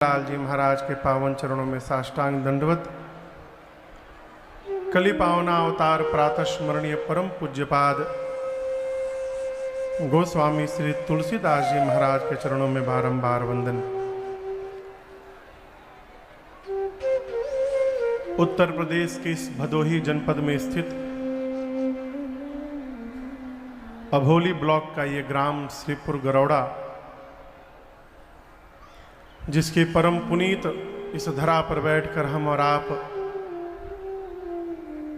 लाल जी महाराज के पावन चरणों में साष्टांग दंडवत। कली पावना अवतार प्रातः स्मरणीय परम पूज्यपाद गोस्वामी श्री तुलसीदास जी महाराज के चरणों में बारंबार वंदन। उत्तर प्रदेश के इस भदोही जनपद में स्थित अभोली ब्लॉक का ये ग्राम श्रीपुर गरौड़ा, जिसके परम पुनीत इस धरा पर बैठकर हम और आप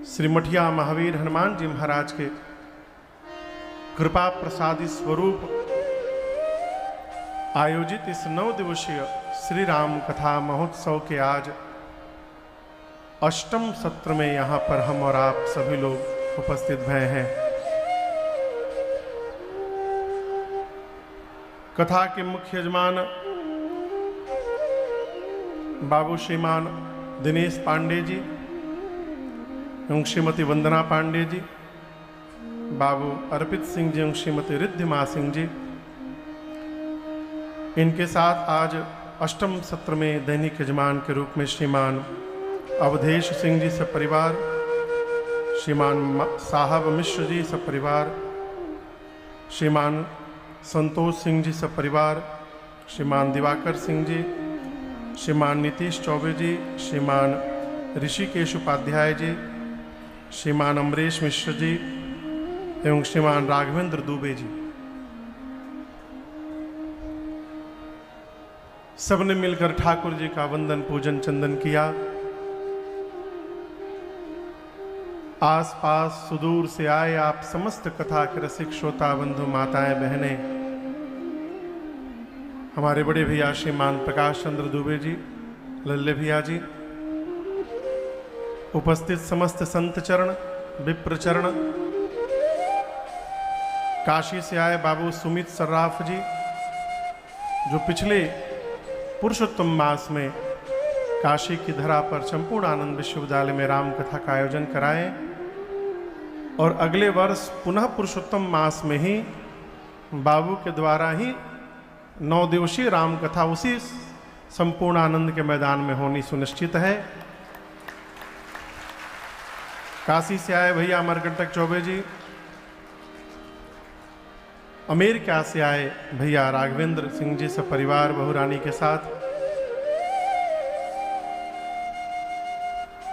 श्री मठिया महावीर हनुमान जी महाराज के कृपा प्रसादी स्वरूप आयोजित इस 9 दिवसीय श्री राम कथा महोत्सव के आज 8वें सत्र में यहाँ पर हम और आप सभी लोग उपस्थित भए हैं। कथा के मुख्य यजमान बाबू श्रीमान दिनेश पांडे जी एवं श्रीमती वंदना पांडे जी, बाबू अर्पित सिंह जी एवं श्रीमती रिद्धिमा सिंह जी, इनके साथ आज 8वें सत्र में दैनिक यजमान के रूप में श्रीमान अवधेश सिंह जी सपरिवार, श्रीमान साहब मिश्र जी सपरिवार, श्रीमान संतोष सिंह जी सपरिवार, श्रीमान दिवाकर सिंह जी, श्रीमान नीतीश चौबे जी, श्रीमान ऋषिकेश उपाध्याय जी, श्रीमान अमरीश मिश्र जी एवं श्रीमान राघवेंद्र दुबे जी, सबने मिलकर ठाकुर जी का वंदन पूजन चंदन किया। आसपास सुदूर से आए आप समस्त कथा के रसिक श्रोता बंधु माताएं बहनें, हमारे बड़े भैया श्रीमान प्रकाश चंद्र दुबे जी, लल्ले भैया जी, उपस्थित समस्त संत चरण विप्र चरण, काशी से आए बाबू सुमित सर्राफ जी, जो पिछले पुरुषोत्तम मास में काशी की धरा पर संपूर्ण आनंद विश्वविद्यालय में राम कथा का आयोजन कराए और अगले वर्ष पुनः पुरुषोत्तम मास में ही बाबू के द्वारा ही 9 दिवसीय राम कथा उसी संपूर्ण आनंद के मैदान में होनी सुनिश्चित है। काशी से आए भैया अमरकंटक चौबे जी, अमेरिका से आए भैया राघवेंद्र सिंह जी सब परिवार बहुरानी के साथ।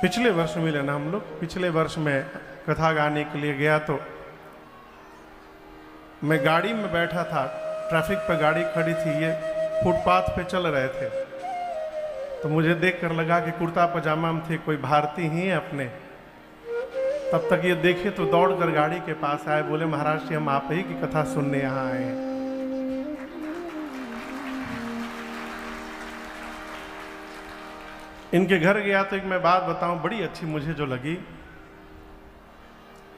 पिछले वर्ष मिले ना हम लोग, पिछले वर्ष में कथा गाने के लिए गया तो मैं गाड़ी में बैठा था, ट्रैफिक पर गाड़ी खड़ी थी, ये फुटपाथ पे चल रहे थे तो मुझे देखकर लगा कि कुर्ता पजामा में थे, कोई भारतीय ही है अपने। तब तक ये देखे तो दौड़कर गाड़ी के पास आए, बोले महाराज जी हम आप ही की कथा सुनने यहाँ आए हैं। इनके घर गया तो एक मैं बात बताऊं बड़ी अच्छी मुझे जो लगी।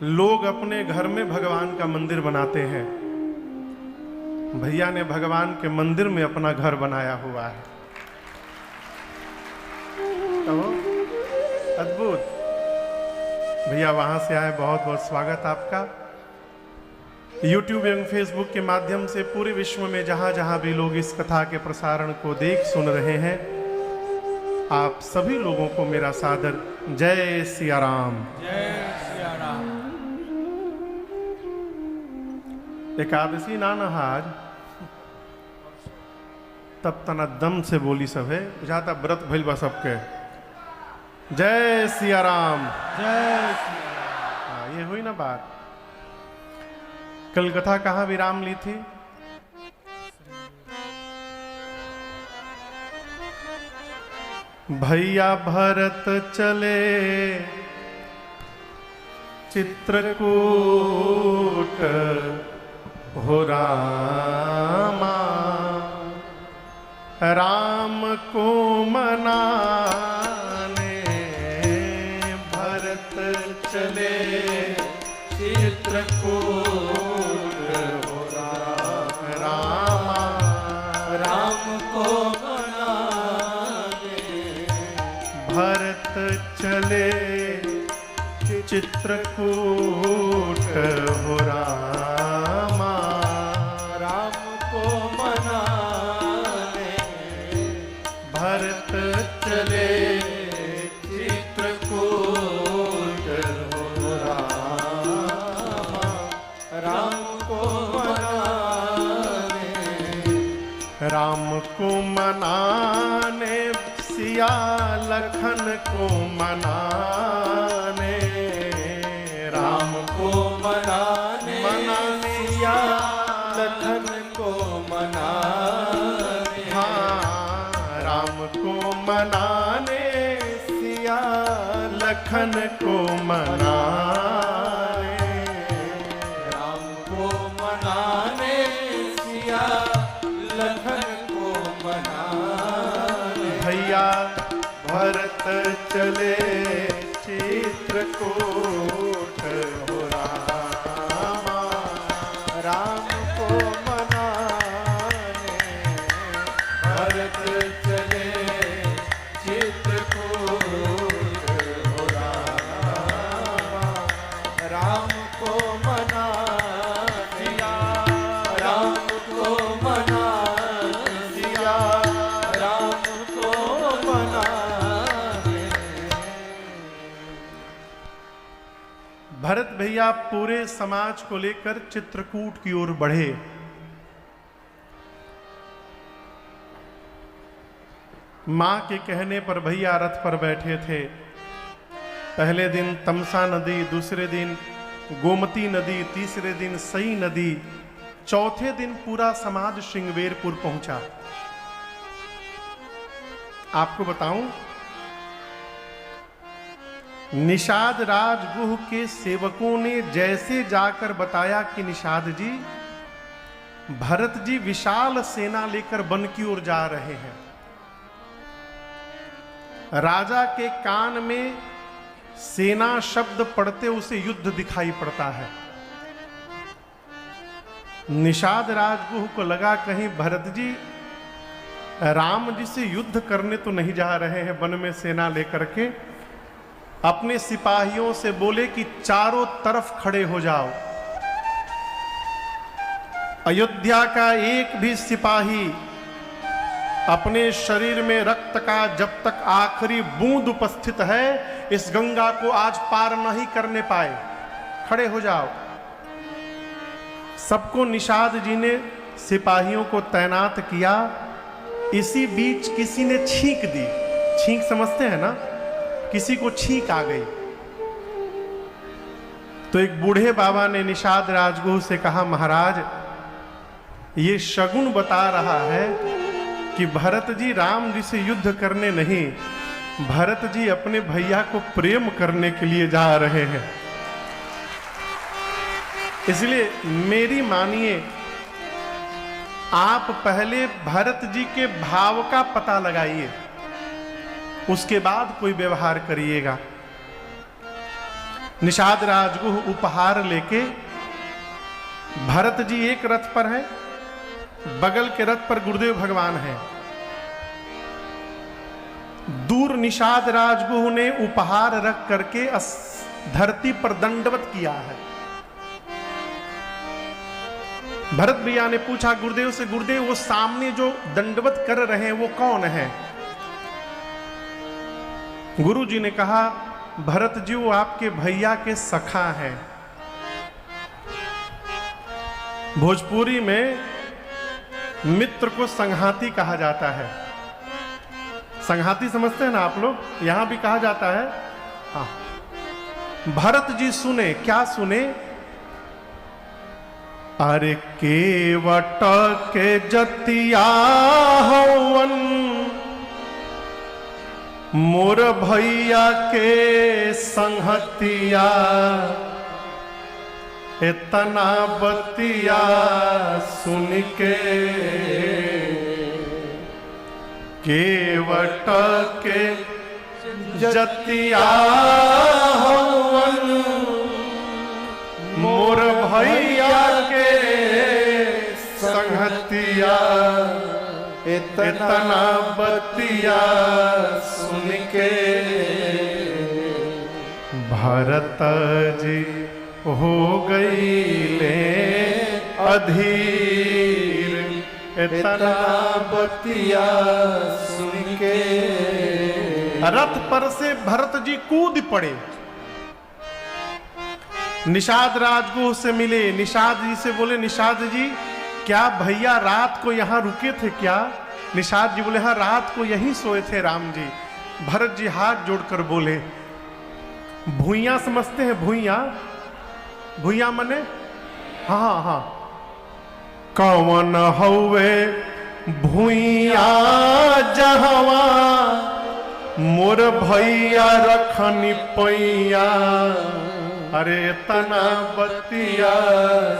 लोग अपने घर में भगवान का मंदिर बनाते हैं, भैया ने भगवान के मंदिर में अपना घर बनाया हुआ है। तो अद्भुत। भैया वहां से आए, बहुत बहुत स्वागत आपका। YouTube एवं Facebook के माध्यम से पूरे विश्व में जहां जहां भी लोग इस कथा के प्रसारण को देख सुन रहे हैं, आप सभी लोगों को मेरा सादर जय सिया राम। जय सिया राम। एकादशी ना आज तब तना दम से बोली सब है, बुझाता व्रत भइल बा सबके। जय सिया राम। जय सिया राम। हाँ, ये हुई ना बात। कल कथा कहाँ विराम ली थी? भैया भरत चले चित्रकूट हो रामा, राम को मनाने भरत चले चित्रकूट हो रामा, राम को मनाने भरत चले चित्रकूट हो रामा, राम को मनाने भरत चले चित्रकूट हो रामा, राम को मनाने, राम को मनाने सिया लखन को मनाने, राम को मनाने, मनाने सिया लखन को मनाने, हाँ राम को मनाने सिया लखन को मनाने, राम को मनाने, सिया लखन को मनाने, भैया भरत चले चित्रकूट हो रामा, राम को मनाने, भरत चले चित्रकूट हो रामा, राम को मनाने, राम को मनाने, राम को मनाने। भरत भैया पूरे समाज को लेकर चित्रकूट की ओर बढ़े। मां के कहने पर भैया रथ पर बैठे थे। पहले दिन तमसा नदी, दूसरे दिन गोमती नदी, तीसरे दिन सई नदी, चौथे दिन पूरा समाज श्रृंगवेरपुर पहुंचा। आपको बताऊं, निषाद राजगुह के सेवकों ने जैसे जाकर बताया कि निषाद जी, भरत जी विशाल सेना लेकर वन की ओर जा रहे हैं। राजा के कान में सेना शब्द पड़ते उसे युद्ध दिखाई पड़ता है। निषाद राजगुह को लगा कहीं भरत जी राम जी से युद्ध करने तो नहीं जा रहे हैं वन में सेना लेकर के। अपने सिपाहियों से बोले कि चारों तरफ खड़े हो जाओ। अयोध्या का एक भी सिपाही अपने शरीर में रक्त का जब तक आखिरी बूंद उपस्थित है, इस गंगा को आज पार नहीं करने पाए। खड़े हो जाओ। सबको निषाद जी ने सिपाहियों को तैनात किया। इसी बीच किसी ने छींक दी। छींक समझते हैं ना, किसी को छींक आ गई। तो एक बूढ़े बाबा ने निषाद राजगुह से कहा, महाराज ये शगुन बता रहा है कि भरत जी राम जी से युद्ध करने नहीं, भरत जी अपने भैया को प्रेम करने के लिए जा रहे हैं। इसलिए मेरी मानिए, आप पहले भरत जी के भाव का पता लगाइए, उसके बाद कोई व्यवहार करिएगा। निषाद राजगुह उपहार लेके, भरत जी एक रथ पर है, बगल के रथ पर गुरुदेव भगवान है। दूर निषाद राजगुह ने उपहार रख करके धरती पर दंडवत किया है। भरत भैया ने पूछा गुरुदेव से, गुरुदेव वो सामने जो दंडवत कर रहे हैं वो कौन है? गुरु जी ने कहा, भरत जी वो आपके भैया के सखा हैं। भोजपुरी में मित्र को संघाती कहा जाता है। संघाती समझते हैं ना आप लोग? यहां भी कहा जाता है। हाँ, भरत जी सुने, क्या सुने? अरे केवट के जतिया हवन मोर भैया के संहतिया, इतना बतिया सुन के केवट के जतिया हवन मोर भैया के संहतिया, इतना बतिया सुन के भरत जी हो गई ले अधीर, इतना बतिया सुन के। रथ पर से भरत जी कूद पड़े, निषाद राजगुह से मिले, निषाद जी से बोले निषाद जी क्या भैया रात को यहां रुके थे क्या? निषाद जी बोले हाँ रात को यहीं सोए थे राम जी। भरत जी हाथ जोड़कर बोले, भूइया समझते हैं? भूइया, भूइया मने हाँ हाँ, कौन हौवे भूइया जहवा मोर भैया रखनी पैया। अरे तना बतिया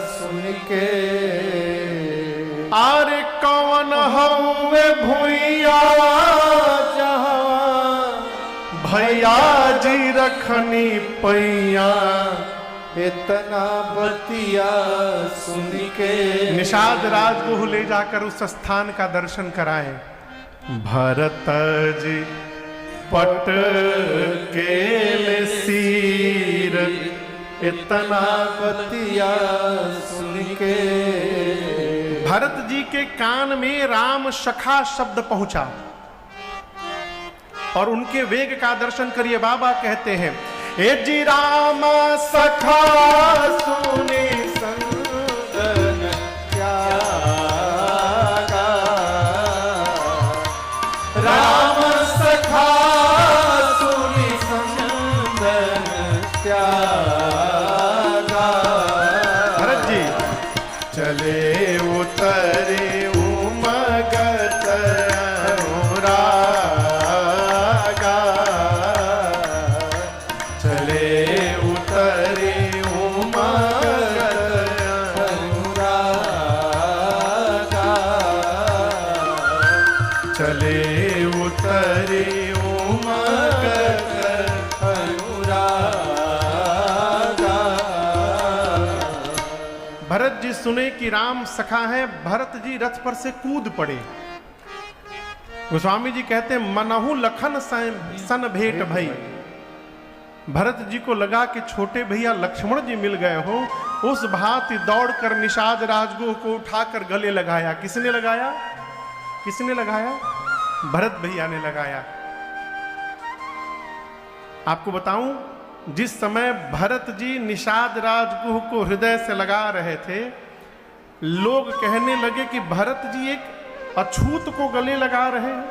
सुन के। अरे कौन हौवे भूइया जहाँ भैया जी रखनी पैया। इतना बतिया सुन के। निषाद राजगुह ले जाकर उस स्थान का दर्शन कराए। भरत जी पट के सिर इतना बतिया सुन के। भरत जी के कान में राम सखा शब्द पहुंचा और उनके वेग का दर्शन करिए। बाबा कहते हैं ए जी राम सखा सुने संगन त्यागा। राम सखा सुनी संगन त्यागा। भरत जी चले उतरे उमगत अनुरागा। चले उतरे उमगत अनुरागा। चले उतरे उमगत अनुरागा। भरत जी सुने कि राम सखा है, भरत जी रथ पर से कूद पड़े। गोस्वामी जी कहते हैं मनहु लखन सन भेंट भई। भरत जी को लगा कि छोटे भैया लक्ष्मण जी मिल गए हो। उस भांति दौड़कर निषाद राजगुह को उठाकर गले लगाया। किसने लगाया? किसने लगाया? भरत भैया ने लगाया। आपको बताऊं, जिस समय भरत जी निषाद राजगुह को हृदय से लगा रहे थे, लोग कहने लगे कि भरत जी एक अछूत को गले लगा रहे हैं।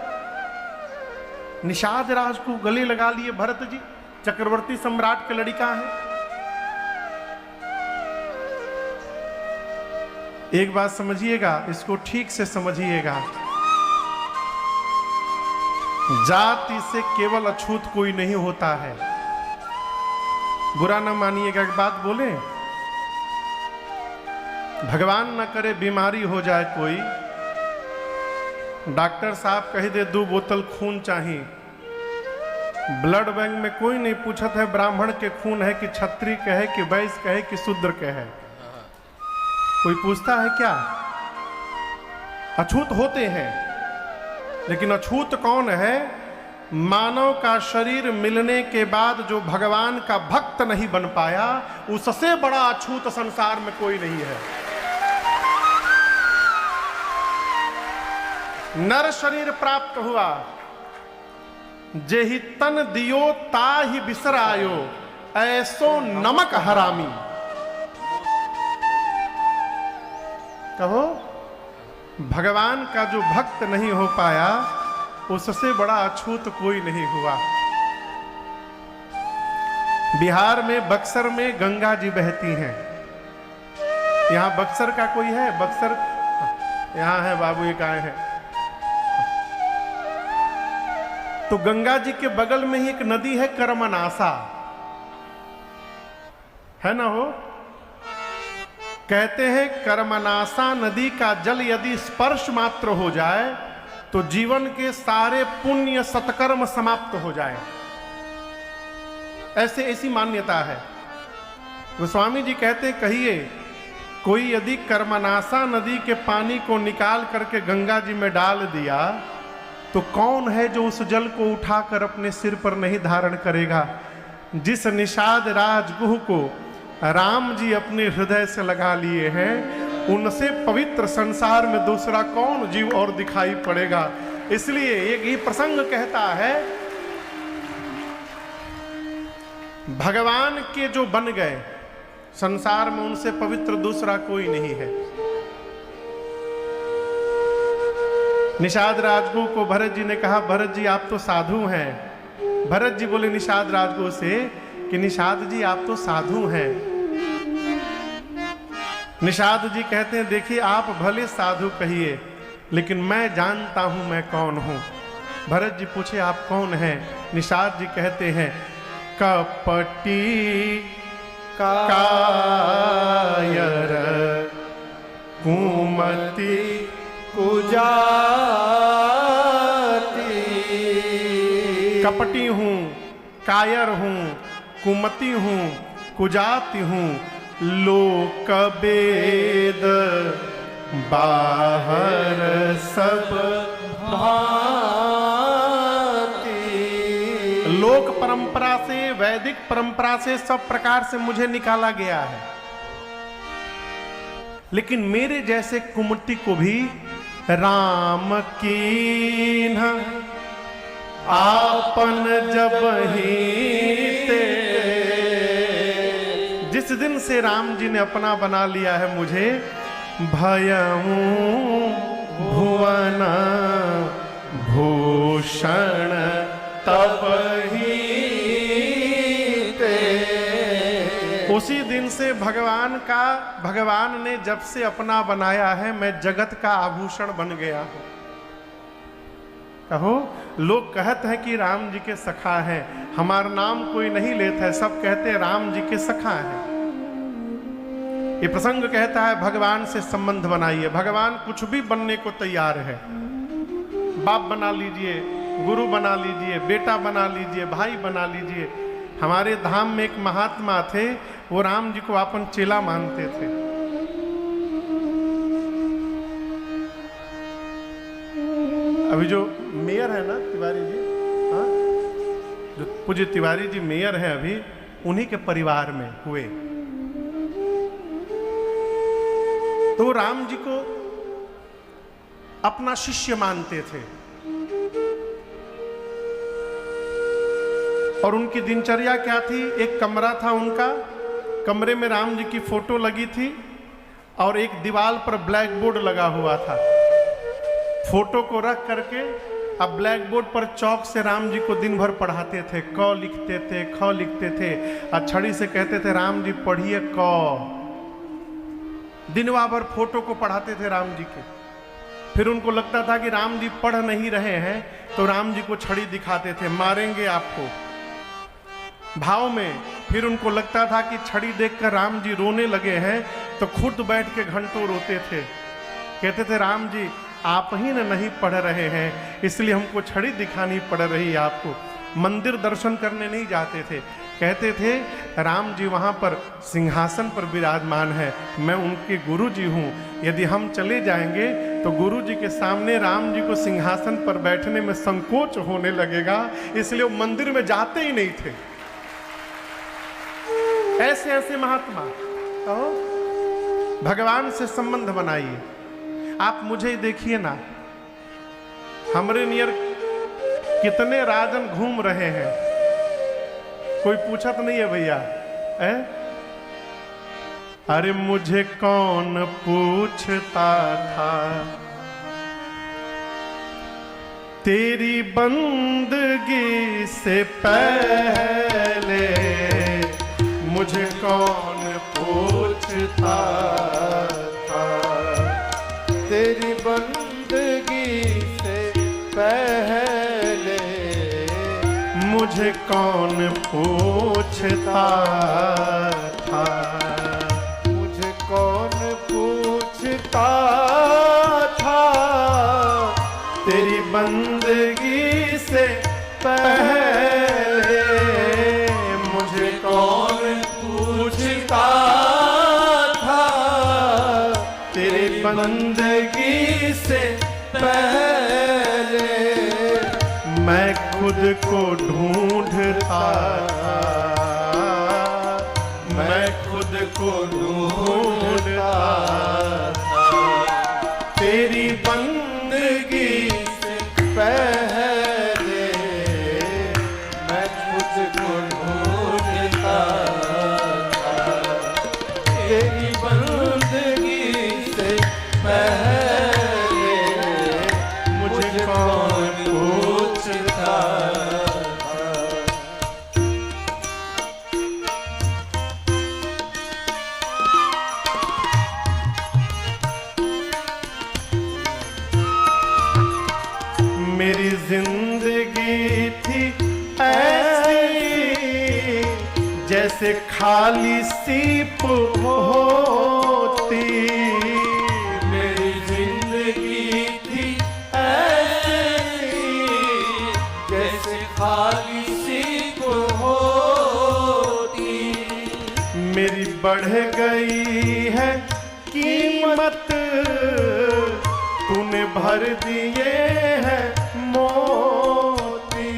निषाद राज को गले लगा लिए भरत जी, चक्रवर्ती सम्राट के लड़का है। एक बात समझिएगा, इसको ठीक से समझिएगा, जाति से केवल अछूत कोई नहीं होता है। बुरा ना मानिएगा, एक बात बोले, भगवान न करे बीमारी हो जाए कोई, डॉक्टर साहब कह दे 2 बोतल खून चाहिए, ब्लड बैंक में कोई नहीं पूछत है ब्राह्मण के खून है कि क्षत्रिय के है कि वैश्य के है कि शूद्र के है। कोई पूछता है क्या? अछूत होते हैं, लेकिन अछूत कौन है? मानव का शरीर मिलने के बाद जो भगवान का भक्त नहीं बन पाया, उससे बड़ा अछूत संसार में कोई नहीं है। नर शरीर प्राप्त हुआ, जेहि तन दियो ताहि बिसरायो, ऐसो नमक हरामी। कहो, भगवान का जो भक्त नहीं हो पाया, उससे बड़ा अछूत कोई नहीं हुआ। बिहार में बक्सर में गंगा जी बहती हैं। यहां बक्सर का कोई है? बक्सर यहां है बाबू, एक आए हैं। तो गंगा जी के बगल में ही एक नदी है कर्मनासा, है ना? हो कहते हैं कर्मनासा नदी का जल यदि स्पर्श मात्र हो जाए तो जीवन के सारे पुण्य सत्कर्म समाप्त हो जाए, ऐसी मान्यता है। गोस्वामी जी कहते हैं, कहिए कोई यदि कर्मनासा नदी के पानी को निकाल करके गंगा जी में डाल दिया तो कौन है जो उस जल को उठाकर अपने सिर पर नहीं धारण करेगा? जिस निषाद राजगुह को राम जी अपने हृदय से लगा लिए हैं, उनसे पवित्र संसार में दूसरा कौन जीव और दिखाई पड़ेगा। इसलिए एक ही प्रसंग कहता है, भगवान के जो बन गए संसार में, उनसे पवित्र दूसरा कोई नहीं है। निषाद राजगुरु को भरत जी ने कहा, भरत जी आप तो साधु हैं। भरत जी बोले निषाद राजगुरु से कि निषाद जी आप तो साधु हैं। निषाद जी कहते हैं, देखिए आप भले साधु कहिए, लेकिन मैं जानता हूं मैं कौन हूं। भरत जी पूछे आप कौन हैं? निषाद जी कहते हैं, कपटी कायर कुमति कुजाति। कपटी हूं, कायर हूं, कुमति हूं, कुजाति हूं, लोक वेद बाहर सब भांति। लोक परंपरा से, वैदिक परंपरा से सब प्रकार से मुझे निकाला गया है, लेकिन मेरे जैसे कुमति को भी राम कीन्ह आपन जब ही ते। जिस दिन से राम जी ने अपना बना लिया है मुझे, भयऊं भुवन भूषण तब ही ते। उसी दिन से भगवान ने जब से अपना बनाया है, मैं जगत का आभूषण बन गया हूं। कहो, लोग कहते हैं कि राम जी के सखा हैं, हमारा नाम कोई नहीं लेता है, सब कहते हैं राम जी के सखा हैं। ये प्रसंग कहता है भगवान से संबंध बनाइए। भगवान कुछ भी बनने को तैयार है। बाप बना लीजिए, गुरु बना लीजिए, बेटा बना लीजिए, भाई बना लीजिए। हमारे धाम में एक महात्मा थे, वो राम जी को अपन चेला मानते थे। अभी जो मेयर है ना तिवारी जी, हाँ, जो पूज्य तिवारी जी मेयर है अभी, उन्हीं के परिवार में हुए। तो राम जी को अपना शिष्य मानते थे और उनकी दिनचर्या क्या थी? एक कमरा था उनका, कमरे में राम जी की फोटो लगी थी और एक दीवार पर ब्लैक बोर्ड लगा हुआ था। फोटो को रख करके अब ब्लैक बोर्ड पर चौक से राम जी को दिन भर पढ़ाते थे। क लिखते थे, ख लिखते थे और छड़ी से कहते थे राम जी पढ़िए क। दिनवा भर फोटो को पढ़ाते थे राम जी के। फिर उनको लगता था कि राम जी पढ़ नहीं रहे हैं, तो राम जी को छड़ी दिखाते थे, मारेंगे आपको, भाव में। फिर उनको लगता था कि छड़ी देखकर राम जी रोने लगे हैं, तो खुद बैठ के घंटों रोते थे। कहते थे राम जी आप ही न नहीं पढ़ रहे हैं, इसलिए हमको छड़ी दिखानी पड़ रही है आपको। मंदिर दर्शन करने नहीं जाते थे। कहते थे राम जी वहाँ पर सिंहासन पर विराजमान है, मैं उनके गुरु जी हूँ। यदि हम चले जाएंगे तो गुरु जी के सामने राम जी को सिंहासन पर बैठने में संकोच होने लगेगा, इसलिए वो मंदिर में जाते ही नहीं थे। ऐसे ऐसे महात्मा। तो भगवान से संबंध बनाइए। आप मुझे ही देखिए ना, हमरे नियर कितने राजन घूम रहे हैं, कोई पूछा तो नहीं है भैया? अरे मुझे कौन पूछता था, तेरी बंदगी से पहले मुझे कौन पूछता था, तेरी बंदगी से पहले मुझे कौन पूछता था, मुझे कौन पूछता था, तेरी बंदगी से पहले मुझे कौन पूछता था, तेरी बंदगी से पहले मैं खुद को ढूंढता था, मैं खुद को ढूंढता ढूंढता था, तेरी बंदगी से पहले मैं तुझको ढूंढता था, तेरी बंदगी से पहले मुझे कौन पूछता था। मेरी जिंदगी थी ऐसी जैसे खाली सीप होती, मेरी जिंदगी थी ऐसी जैसे खाली सीप होती, मेरी बढ़ गई है कीमत, तूने भर दिए हैं मोती,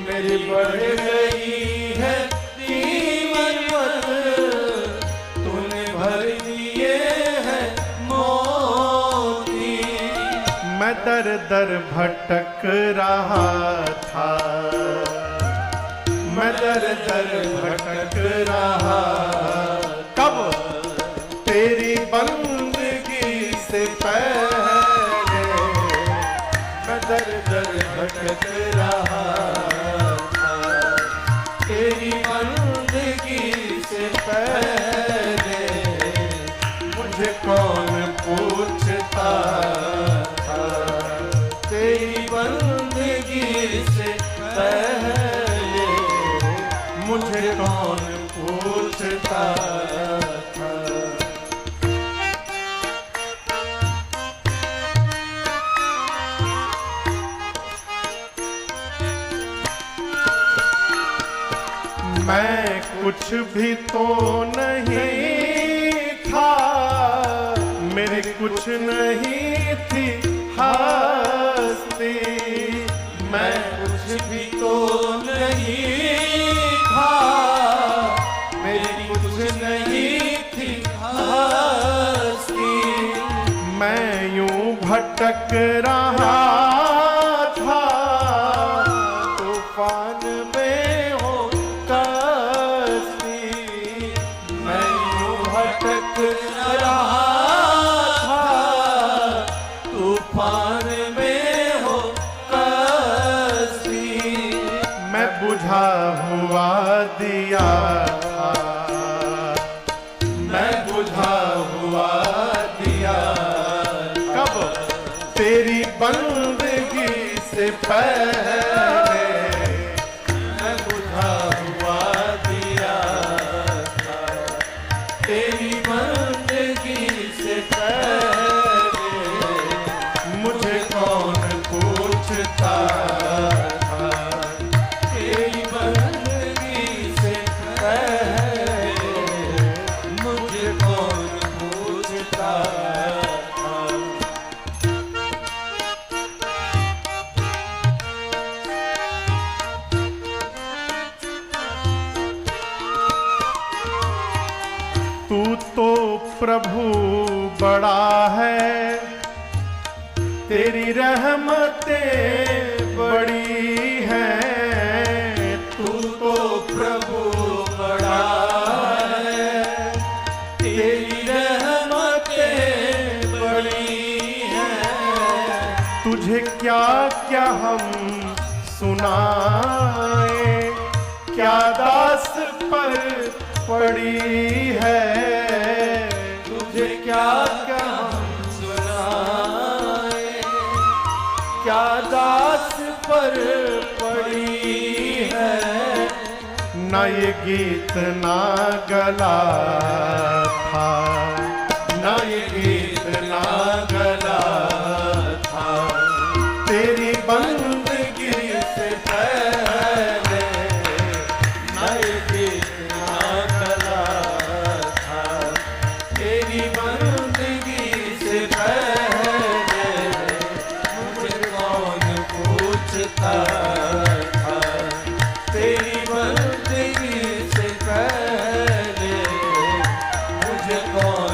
मेरी बढ़ गई है कीमत, तूने भर दिए हैं मोती। मैं दर दर भटक रहा था, मैं दर दर भटक रहा, कब तेरी बंदगी से पहले मैं दर दर भटक रहा था, तेरी बंदगी से पहले मुझे कौन पूछता था, तेरी बंदगी से पहले मुझे कौन पूछता था। मैं कुछ भी तो नहीं था, मेरे कुछ नहीं थी हस्ती, मैं कुछ भी तो नहीं था, मेरी कुछ नहीं थी हस्ती, मैं यूं भटक रहा था, तूफान में हो कश्ती, मैं यूं भटक रहा था, तूफान में हो कश्ती, मैं बुझा हुआ दिया था, मैं बुझा हुआ दिया, कब तेरी बंदगी से पहले मैं बुझा हुआ दिया था, तेरी बंदगी से पहले मुझे कौन पूछता था, तेरी बंदगी से पहले मुझे कौन पूछता था। तू तो प्रभु बड़ा है, तेरी रहमतें बड़ी हैं, तू तो प्रभु बड़ा है, तेरी रहमतें बड़ी हैं, तुझे क्या क्या हम सुनाए, क्या दास पर पड़ी है, तुझे क्या क्या हम सुनाए, क्या दास पर पड़ी है, ना ये गीत ना गला था, ना ये गीत ना गला था, तेरी बंदगी से पहले ना ये गीत ना गला था, तेरी बंदगी से पहले मुझे कौन पूछता था, तेरी बंदगी से पहले मुझे कौन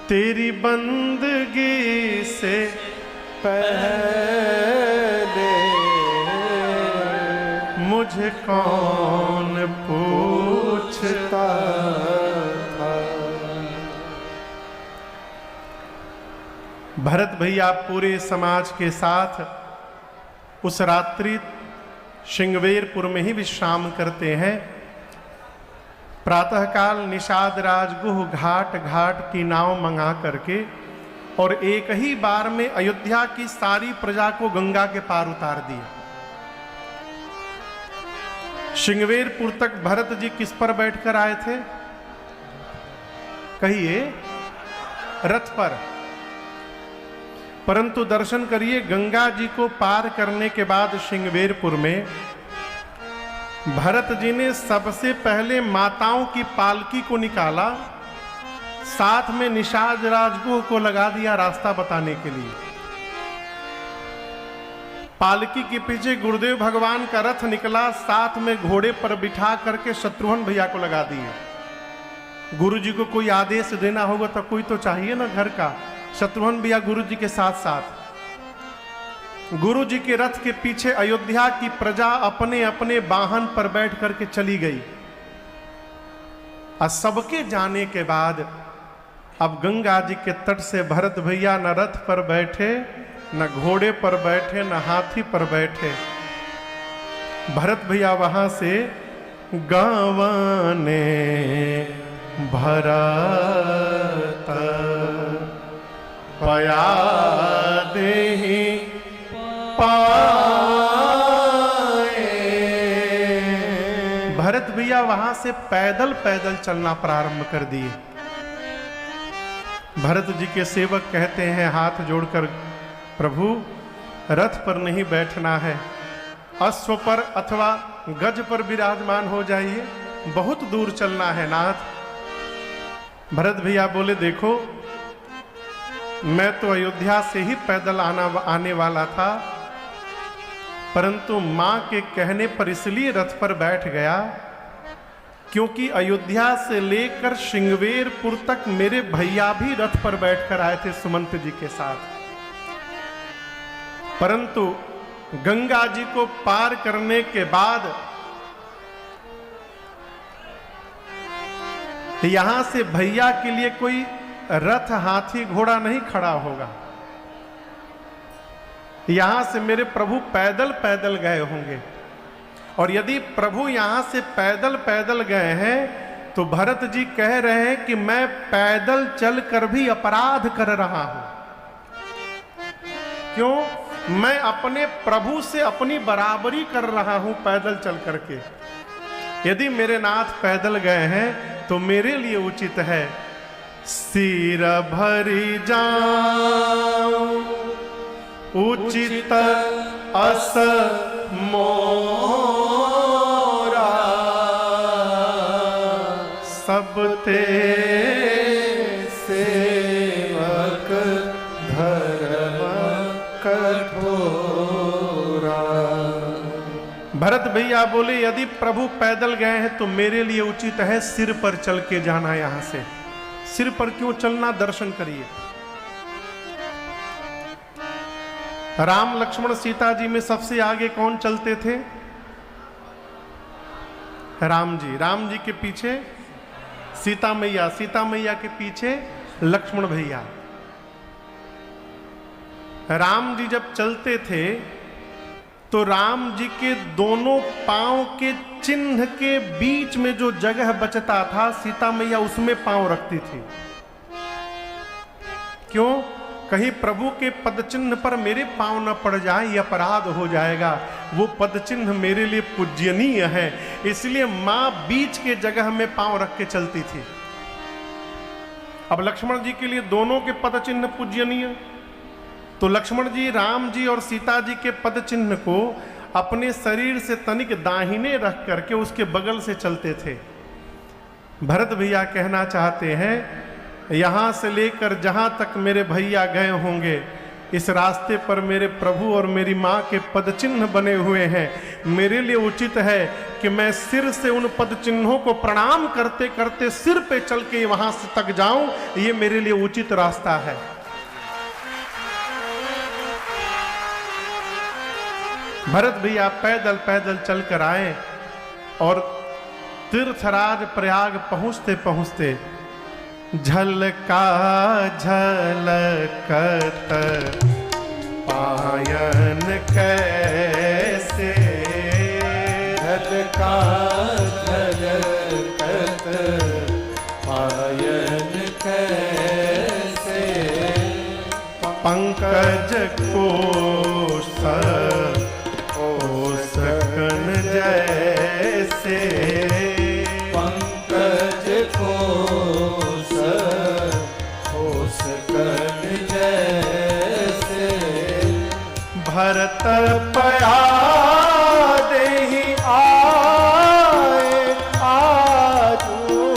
तेरी बंदगी से पहले मुझे कौन पूछता था। भरत भैया पूरे समाज के साथ उस रात्रि श्रृंगवेरपुर में ही विश्राम करते हैं। प्रातःकाल निषाद राजगुह घाट घाट की नाव मंगा करके और एक ही बार में अयोध्या की सारी प्रजा को गंगा के पार उतार दिया। श्रृंगवेरपुर तक भरत जी किस पर बैठकर आए थे? कहिए, रथ पर। परंतु दर्शन करिए, गंगा जी को पार करने के बाद श्रृंगवेरपुर में भरत जी ने सबसे पहले माताओं की पालकी को निकाला, साथ में निषाद राजगुह को लगा दिया रास्ता बताने के लिए। पालकी के पीछे गुरुदेव भगवान का रथ निकला, साथ में घोड़े पर बिठा करके शत्रुघ्न भैया को लगा दिए। गुरु जी को कोई आदेश देना होगा तो कोई तो चाहिए ना घर का। शत्रुघ्न भैया गुरु जी के साथ साथ, गुरु जी के रथ के पीछे अयोध्या की प्रजा अपने अपने वाहन पर बैठ करके चली गई। और सबके जाने के बाद अब गंगा जी के तट से भरत भैया न रथ पर बैठे, न घोड़े पर बैठे, न हाथी पर बैठे। भरत भैया वहां से गावाने भरत पया देहि पाए। भरत भैया वहां से पैदल पैदल चलना प्रारंभ कर दिए। भरत जी के सेवक कहते हैं हाथ जोड़कर, प्रभु रथ पर नहीं बैठना है, अश्व पर अथवा गज पर विराजमान हो जाइए, बहुत दूर चलना है नाथ। भरत भैया बोले, देखो मैं तो अयोध्या से ही पैदल आने वाला था, परंतु मां के कहने पर इसलिए रथ पर बैठ गया क्योंकि अयोध्या से लेकर श्रृंगवेरपुर तक मेरे भैया भी रथ पर बैठकर आए थे सुमंत जी के साथ। परंतु गंगा जी को पार करने के बाद यहां से भैया के लिए कोई रथ हाथी घोड़ा नहीं खड़ा होगा। यहां से मेरे प्रभु पैदल पैदल गए होंगे, और यदि प्रभु यहां से पैदल पैदल गए हैं तो भरत जी कह रहे हैं कि मैं पैदल चलकर भी अपराध कर रहा हूं। क्यों? मैं अपने प्रभु से अपनी बराबरी कर रहा हूं पैदल चल करके। यदि मेरे नाथ पैदल गए हैं तो मेरे लिए उचित है सिर भरी जाऊं उचित अस मोरा सब ते सेवक धर्म कठोरा। भरत भैया बोले, यदि प्रभु पैदल गए हैं तो मेरे लिए उचित है सिर पर चल के जाना। यहां से सिर पर क्यों चलना, दर्शन करिए। राम लक्ष्मण सीता जी में सबसे आगे कौन चलते थे? राम जी। राम जी के पीछे सीता मैया, सीता मैया के पीछे लक्ष्मण भैया। राम जी जब चलते थे तो राम जी के दोनों पांव के चिन्ह के बीच में जो जगह बचता था सीता मैया उसमें पांव रखती थी। क्यों? कहीं प्रभु के पद चिन्ह पर मेरे पांव न पड़ जाए, ये अपराध हो जाएगा। वो पद चिन्ह मेरे लिए पूज्यनीय है, इसलिए मां बीच के जगह में पांव रख के चलती थी। अब लक्ष्मण जी के लिए दोनों के पद चिन्ह पूज्यनीय, तो लक्ष्मण जी राम जी और सीता जी के पद चिन्ह को अपने शरीर से तनिक दाहिने रख करके उसके बगल से चलते थे। भरत भैया कहना चाहते हैं, यहां से लेकर जहां तक मेरे भैया गए होंगे इस रास्ते पर मेरे प्रभु और मेरी माँ के पद चिन्ह बने हुए हैं। मेरे लिए उचित है कि मैं सिर से उन पद चिन्हों को प्रणाम करते करते सिर पे चल के वहां से तक जाऊं, ये मेरे लिए उचित रास्ता है। भरत भैया पैदल पैदल चल कर आए और तीर्थराज प्रयाग पहुंचते पहुंचते झलका झलकत पायन कैसे, झलका झलकत पायन कैसे, पंकज कोश सकन जैसे, पंकज कोश सकन जैसे, भरत पया देहि आए आजू,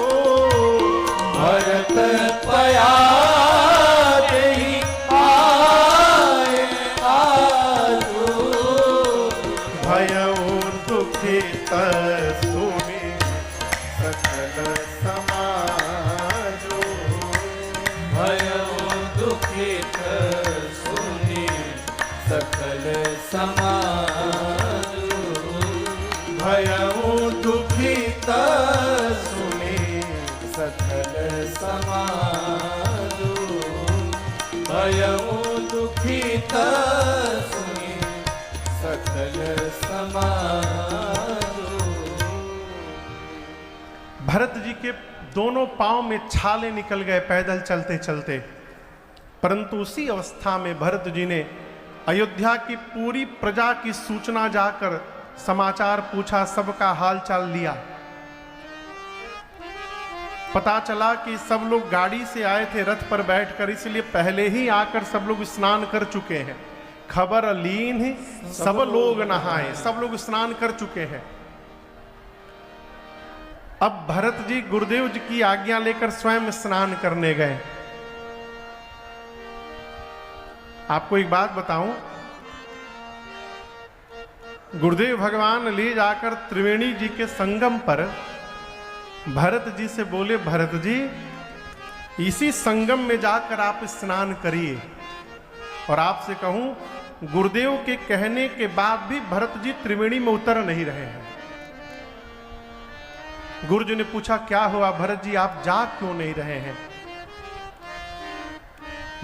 भरत पया देहि आए आजू, भयउ दुखित सुनि सकल समाजो, भयउ दुखित सुनि सकल समाजो, भयउ दुखित सुनि सकल समाजो, भयउ दुखित सुनि सकल समाजो। भरत जी के दोनों पांव में छाले निकल गए पैदल चलते चलते, परंतु उसी अवस्था में भरत जी ने अयोध्या की पूरी प्रजा की सूचना जाकर समाचार पूछा, सबका हालचाल लिया। पता चला कि सब लोग गाड़ी से आए थे रथ पर बैठकर, इसलिए पहले ही आकर सब लोग स्नान कर चुके हैं। खबर लीन ही सब लोग नहाए, सब लोग स्नान कर चुके हैं। अब भरत जी गुरुदेव जी की आज्ञा लेकर स्वयं स्नान करने गए। आपको एक बात बताऊं, गुरुदेव भगवान ले जाकर त्रिवेणी जी के संगम पर भरत जी से बोले, भरत जी इसी संगम में जाकर आप स्नान करिए। और आपसे कहूं, गुरुदेव के कहने के बाद भी भरत जी त्रिवेणी में उतर नहीं रहे हैं। गुरु जी ने पूछा, क्या हुआ भरत जी, आप जा क्यों नहीं रहे हैं?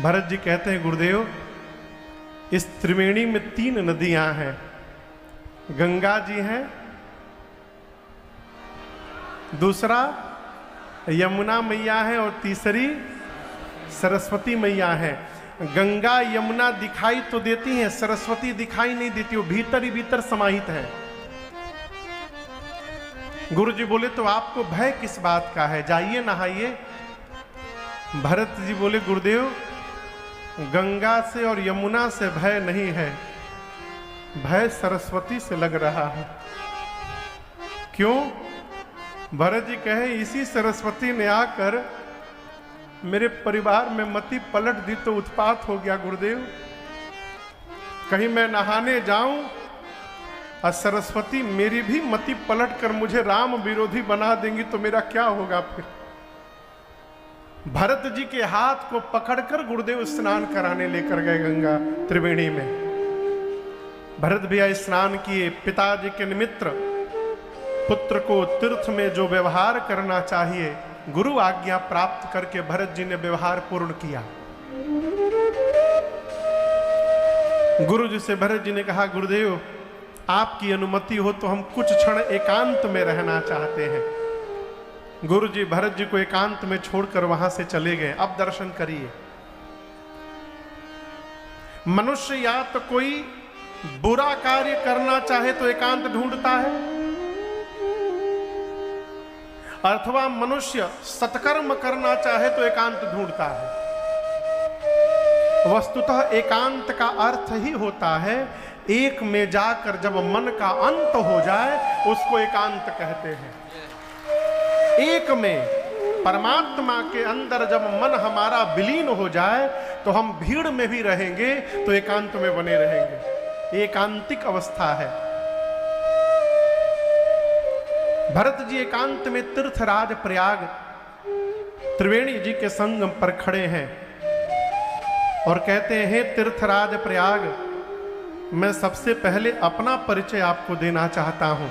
भरत जी कहते हैं, गुरुदेव इस त्रिवेणी में 3 नदियां हैं, गंगा जी हैं, दूसरा यमुना मैया है और तीसरी सरस्वती मैया है। गंगा यमुना दिखाई तो देती हैं, सरस्वती दिखाई नहीं देती, वो भीतर ही भीतर समाहित है। गुरु जी बोले, तो आपको भय किस बात का है, जाइए नहाइए। भरत जी बोले, गुरुदेव गंगा से और यमुना से भय नहीं है, भय सरस्वती से लग रहा है। क्यों? भरत जी कहे, इसी सरस्वती ने आकर मेरे परिवार में मति पलट दी तो उत्पात हो गया गुरुदेव। कहीं मैं नहाने जाऊं और सरस्वती मेरी भी मति पलट कर मुझे राम विरोधी बना देंगी तो मेरा क्या होगा फिर? भरत जी के हाथ को पकड़कर गुरुदेव स्नान कराने लेकर गए गंगा त्रिवेणी में। भरत भैया स्नान किए। पिताजी के निमित्त पुत्र को तीर्थ में जो व्यवहार करना चाहिए, गुरु आज्ञा प्राप्त करके भरत जी ने व्यवहार पूर्ण किया। गुरु जी से भरत जी ने कहा, गुरुदेव आपकी अनुमति हो तो हम कुछ क्षण एकांत में रहना चाहते हैं। गुरु जी भरत जी को एकांत में छोड़कर वहां से चले गए। अब दर्शन करिए, मनुष्य या तो कोई बुरा कार्य करना चाहे तो एकांत ढूंढता है, अथवा मनुष्य सत्कर्म करना चाहे तो एकांत ढूंढता है। वस्तुतः एकांत का अर्थ ही होता है एक में जाकर जब मन का अंत हो जाए उसको एकांत कहते हैं। एक में परमात्मा के अंदर जब मन हमारा विलीन हो जाए तो हम भीड़ में भी रहेंगे तो एकांत में बने रहेंगे। एकांतिक अवस्था है। भरत जी एकांत में तीर्थराज प्रयाग त्रिवेणी जी के संगम पर खड़े हैं और कहते हैं, हे तीर्थराज प्रयाग, मैं सबसे पहले अपना परिचय आपको देना चाहता हूं।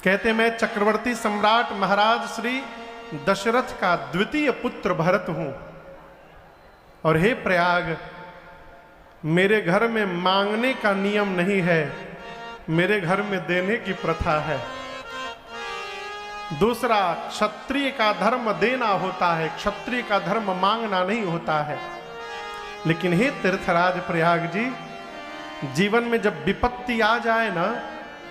कहते, मैं चक्रवर्ती सम्राट महाराज श्री दशरथ का द्वितीय पुत्र भरत हूं। और हे प्रयाग, मेरे घर में मांगने का नियम नहीं है, मेरे घर में देने की प्रथा है। दूसरा, क्षत्रिय का धर्म देना होता है, क्षत्रिय का धर्म मांगना नहीं होता है। लेकिन हे तीर्थराज प्रयाग जी, जीवन में जब विपत्ति आ जाए ना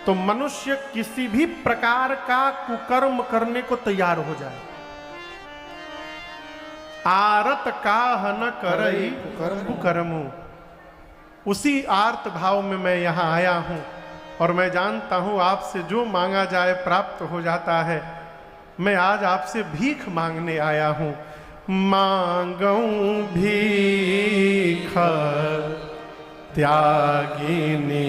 तो मनुष्य किसी भी प्रकार का कुकर्म करने को तैयार हो जाए। आरत काह न करई कुकर्मु, उसी आर्त भाव में मैं यहां आया हूं और मैं जानता हूं आपसे जो मांगा जाए प्राप्त हो जाता है। मैं आज आपसे भीख मांगने आया हूं। मांगऊं भीख त्यागिनी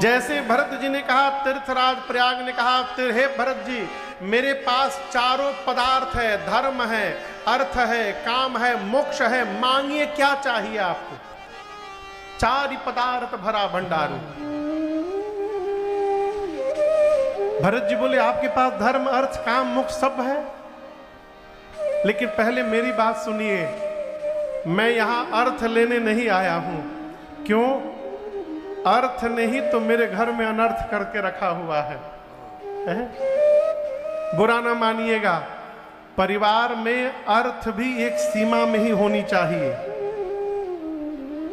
जैसे भरत जी ने कहा, तीर्थराज प्रयाग ने कहा, हे भरत जी, मेरे पास चारों पदार्थ है, धर्म है, अर्थ है, काम है, मोक्ष है, मांगिए क्या चाहिए आपको। चारि पदार्थ भरा भंडारू। भरत जी बोले, आपके पास धर्म, अर्थ, काम, मोक्ष सब है, लेकिन पहले मेरी बात सुनिए। मैं यहां अर्थ लेने नहीं आया हूं। क्यों? अर्थ नहीं तो मेरे घर में अनर्थ करके रखा हुआ है। बुरा ना मानिएगा, परिवार में अर्थ भी एक सीमा में ही होनी चाहिए।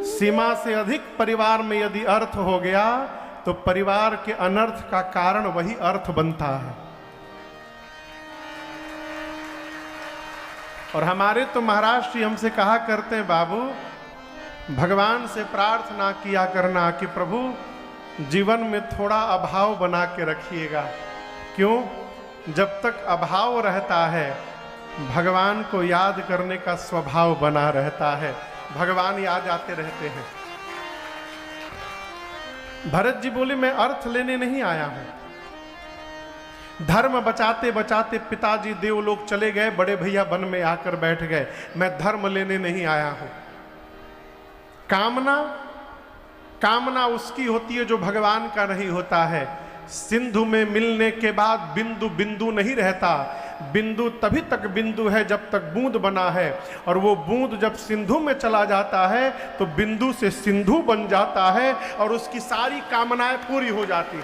सीमा से अधिक परिवार में यदि अर्थ हो गया तो परिवार के अनर्थ का कारण वही अर्थ बनता है। और हमारे तो महाराज जी हमसे कहा करते हैं, बाबू भगवान से प्रार्थना किया करना कि प्रभु जीवन में थोड़ा अभाव बना के रखिएगा। क्यों? जब तक अभाव रहता है भगवान को याद करने का स्वभाव बना रहता है, भगवान याद आते रहते हैं। भरत जी बोले, मैं अर्थ लेने नहीं आया हूं। धर्म बचाते बचाते पिताजी देवलोक चले गए, बड़े भैया वन में आकर बैठ गए। मैं धर्म लेने नहीं आया हूं। कामना उसकी होती है जो भगवान का नहीं होता है। सिंधु में मिलने के बाद बिंदु बिंदु नहीं रहता। बिंदु तभी तक बिंदु है जब तक बूंद बना है, और वो बूंद जब सिंधु में चला जाता है तो बिंदु से सिंधु बन जाता है और उसकी सारी कामनाएं पूरी हो जाती है।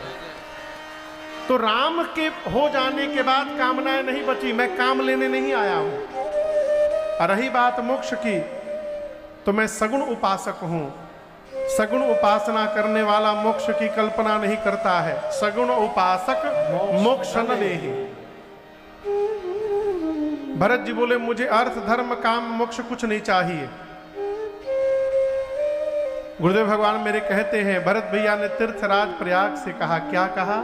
तो राम के हो जाने के बाद कामनाएं नहीं बची। मैं काम लेने नहीं आया हूं। और रही बात मोक्ष की, तो मैं सगुण उपासक हूं। सगुण उपासना करने वाला मोक्ष की कल्पना नहीं करता है। सगुण उपासक मोक्ष न लेहि। भरत जी बोले, मुझे अर्थ, धर्म, काम, मोक्ष कुछ नहीं चाहिए। गुरुदेव भगवान मेरे कहते हैं, भरत भैया ने तीर्थराज प्रयाग से कहा, क्या कहा?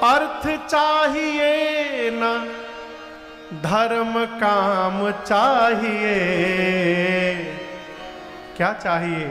अर्थ चाहिए न धर्म काम चाहिए। क्या चाहिए?